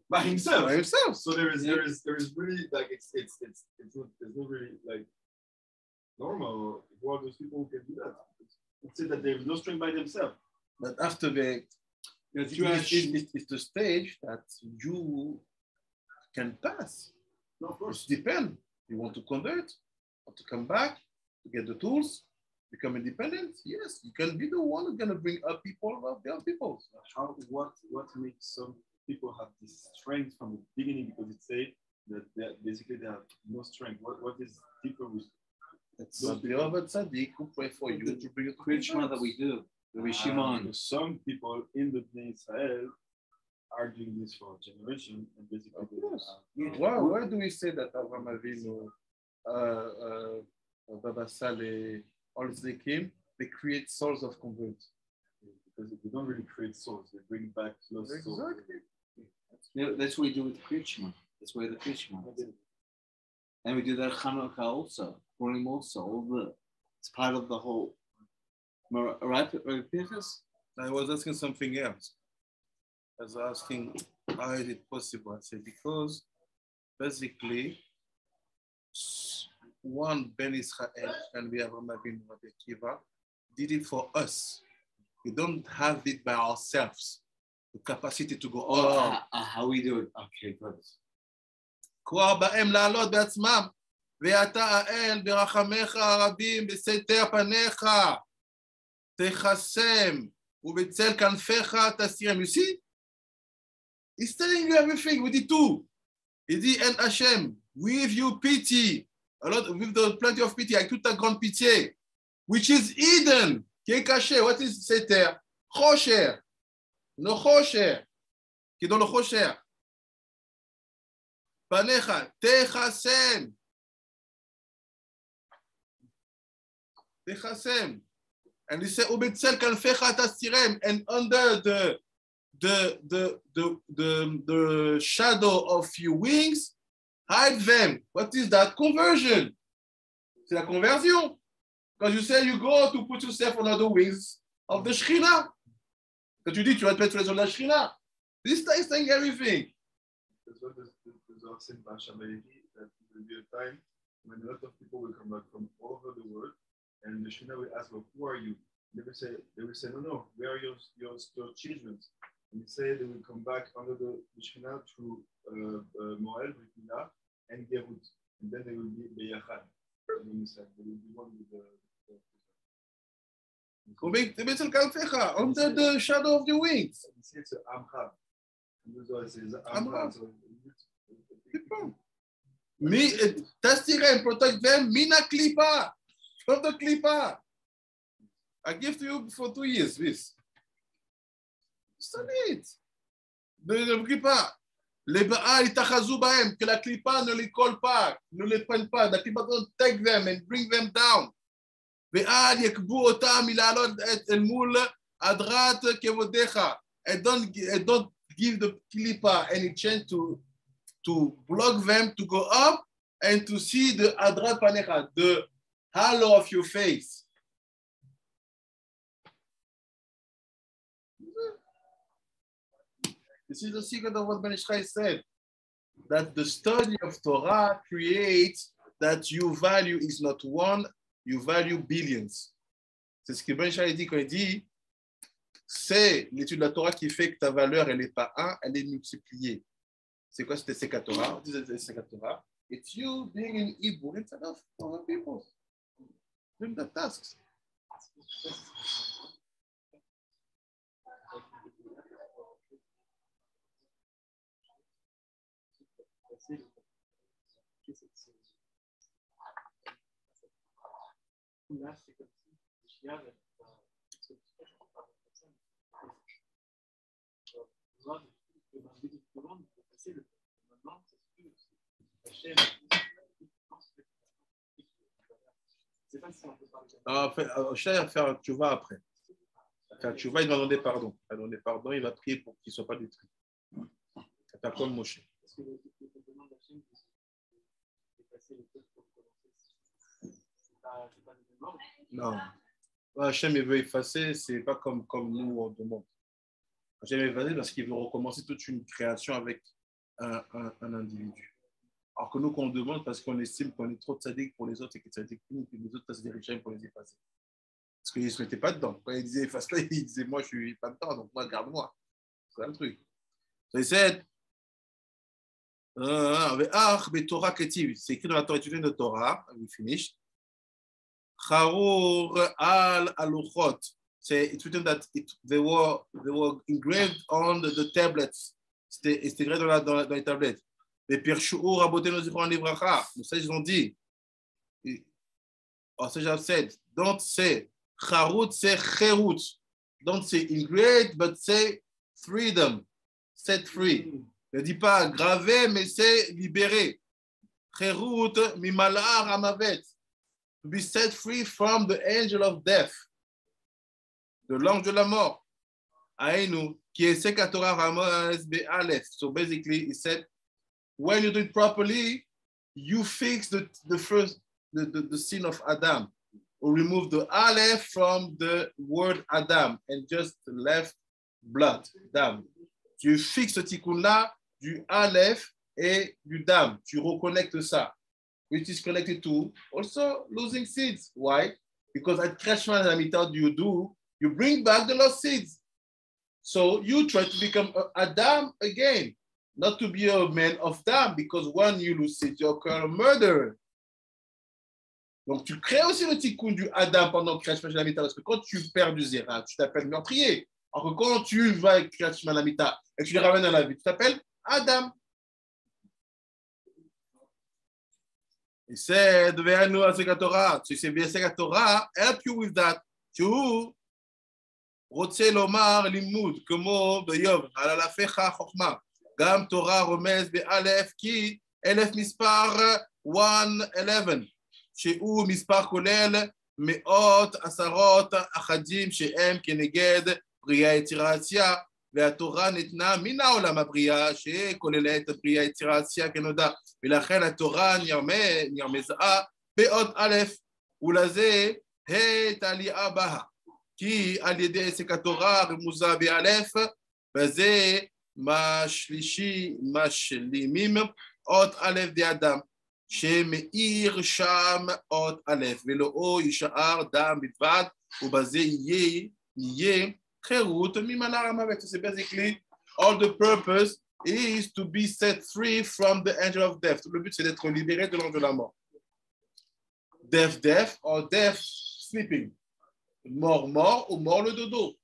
by himself. By himself. So there is really like it's not really like normal. Who are those people who can do that? It's said that they have no strength by themselves. But after it's the stage that you can pass. No, of course. It depends. You want to convert or to come back to get the tools, become independent. Yes, you can be the one who's gonna bring up people of the other people. What makes some people have this strength from the beginning, because it says that basically they have no strength. What is different with the other tzaddik who pray for you to bring a Kriyat Shema that we do, the Rishimon. Some people in the Bnei Israel are doing this for a generation, and basically why do we say that Avraham Avinu, Baba Saleh, all they came, they create souls of converts? Because they don't really create souls, they bring back lost souls. Exactly. That's what we do with the Kriyat Shema. That's why the Kriyat Shema. And we do that Chanukah also, Purim also. It's part of the whole. Right, Pinchas? I was asking something else. I was asking, how is it possible? I said, because basically, one Ben Israel, and we have Rabbi Akiva, did it for us. We don't have it by ourselves. The capacity to go how we do it. Okay, good. koach ba'em la'alot be'atzmam, ve'ata ha'el b'rachamecha הרבים בסתר פניך תכסם ובצל כנפיך תסתירם. You see? He's telling you everything with the two. He dit, and Hashem, with you pity, with the plenty of pity, avec toute ta grande pitié, which is hidden, qui est caché. What is Seter? Chosher. No Chosher. Qui est dans le Chosher. Panecha, techasem. Techasem. And he said, ubetzel kanfecha tastirem, and under the shadow of your wings, hide them. What is that? Conversion. C'est la conversion. Because you say you go to put yourself under the wings of the Shekhinah. Quand tu dis tu vas te mettre sur les hommes de la Shekhinah. This is saying everything. That's what the Zohar said about Shabbat, that there will be a time when a lot of people will come back from all over the world, and the Shekhinah will ask, well, who are you? They will say, no, we are your children. And he said they will come back under the Shekhinah through Moel, Brit and Gerut, and then they will be Beyachad. They will be one with the Under the shadow of the wings. It's Amram. Tastirem, protect them, mina klipa. From the klipa. I give to you for 2 years, this. Study it. De klipa. Les Baal itachazou bahem, que la klipa ne les colle pas, ne les prenne pas. La klipa don't take them and bring them down. Ve'al yakbu otam ilalot et el mul adrat kevodecha. And don't give the klipa any chance to block them to go up and to see the adrat panecha, the halo of your face. This is the secret of what Ben Ishchai said, that the study of Torah creates that your value is not one, you value billions. C'est ce que Ben Ishchai dit quand il dit, c'est l'étude de la Torah qui fait que ta valeur, elle n'est pas un, elle est multipliée. C'est quoi cette Sekat Torah? It's you being in Hebrew instead of other people. Doing the tasks. Là, c'est comme si le chien avait Chien va faire tchouva après. Faire tchouva, il va demander pardon. Il va demander pardon, il va prier pour qu'il ne soit pas détruit. Il va faire comme Moshe. Non. Hachem veut effacer, c'est pas comme nous on demande. Hachem veut effacer parce qu'il veut recommencer toute une création avec un individu. Alors que nous, qu'on demande parce qu'on estime qu'on est trop tzaddik pour les autres et que tzaddik nous, que les autres, c'est des riches pour les effacer. Parce qu'ils ne se mettaient pas dedans. Quand ils disaient efface-le, ils disaient moi, je ne suis pas dedans, donc moi, garde-moi. C'est ça le truc. C'est écrit dans la Torah, étudiée de Torah, we finished. Charur al aluchot. It's written that they were engraved on the tablets. C'était écrit dans les tablettes. Les Pirshu'ur rabotenu zichron livracha. Les sages ont dit. Our sages have said, don't say charut, say cherut. Don't say engraved, but say freedom. Set free. Ne dis pas gravé, mais c'est libéré. Cherut mimalar amavet. To be set free from the angel of death, de l'ange de la mort. Aïnou, qui est Sekat Torah Ramaz Be'alef. So basically, he said, when you do it properly, you fix the sin of Adam, or remove the Aleph from the word Adam and just left blood, dam. Tu fixes ce tikkun-là du Aleph et du dam. Tu reconnectes ça. Which is connected to also losing seeds. Why? Because at Kreshman Amitat you bring back the lost seeds. So you try to become Adam again, not to be a man of Dam, because when you lose seeds, you're a murderer. Donc tu crées aussi le tikkun du Adam pendant Kreshman Amitat, parce que quand tu perds du Zera, tu t'appelles meurtrier. Alors que quand tu vas avec Kreshman Amitat et tu les ramènes à la vie, tu t'appelles Adam. He said, Torah. So he said, Torah help you with that. Tu רוצה לומר לימוד, כמו ביוב, על אלפיך חוכמה. גם תורה רומז באלף, כי אלף מספר 111, שהוא מספר כולל מאות עשרות אחדים שהם כנגד בריאה יצירתיה, והתורה ניתנה מן העולם הבריאה, שכוללת בריאה יצירתיה כנודע, ולכן התורה נרמזה באות א', ולזה התעלייה בה, כי על ידי עסק התורה רמוזה באלף, וזה משלימים אות א' דאדם, שמאיר שם אות א', ולא יישאר דם בלבד, ובזה יהיה חירות ממלאר המוות. So basically, all the purpose is to be set free from the angel of death. Le but, c'est d'être libéré de l'ange de la mort. Death, or death, sleeping. mort ou mort le dodo.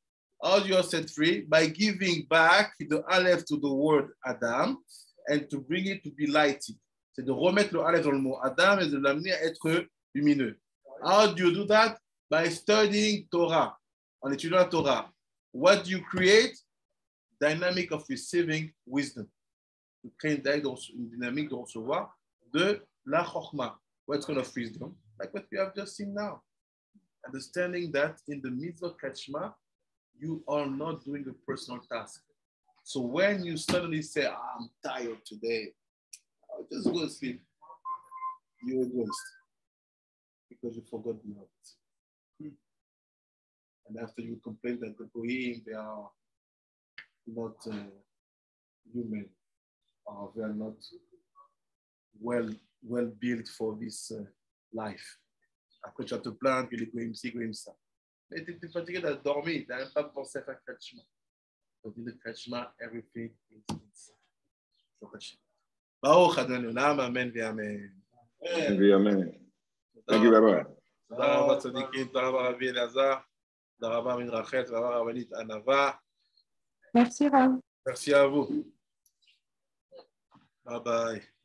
How you are set free? By giving back the Aleph to the word Adam and to bring it to be lighted. C'est de remettre le Aleph dans le mot Adam et de l'amener à être lumineux. How do you do that? By studying Torah. En étudiant la Torah. What do you create? Dynamic of receiving wisdom. Tu crées une dynamique de recevoir de la Chokhmah. What kind of wisdom? Like what we have just seen now. Understanding that in the midst of Kachma, you are not doing a personal task. So when you suddenly say, I'm tired today, I'll just go to sleep. You're egoist because you forgot the habit. And after you complain that the Goyim, they are not human, or they are not well built for this life. Après, tu vas te plaindre que les Goyim ci, Goyim ça. Mais tu es fatigué de dormir, tu n'as même pas pensé à faire Kachma. Donc, in the Kachma, everything is inside. Baruch Adonai Olam, amen ve'amen. Amen. Thank you, Rabbi. תודה רבה צדיקים, תודה רבה רבי אלעזר, תודה רבה מן רחל, תודה רבה רבנית ענווה. Merci, Ram. Merci à vous. Bye bye.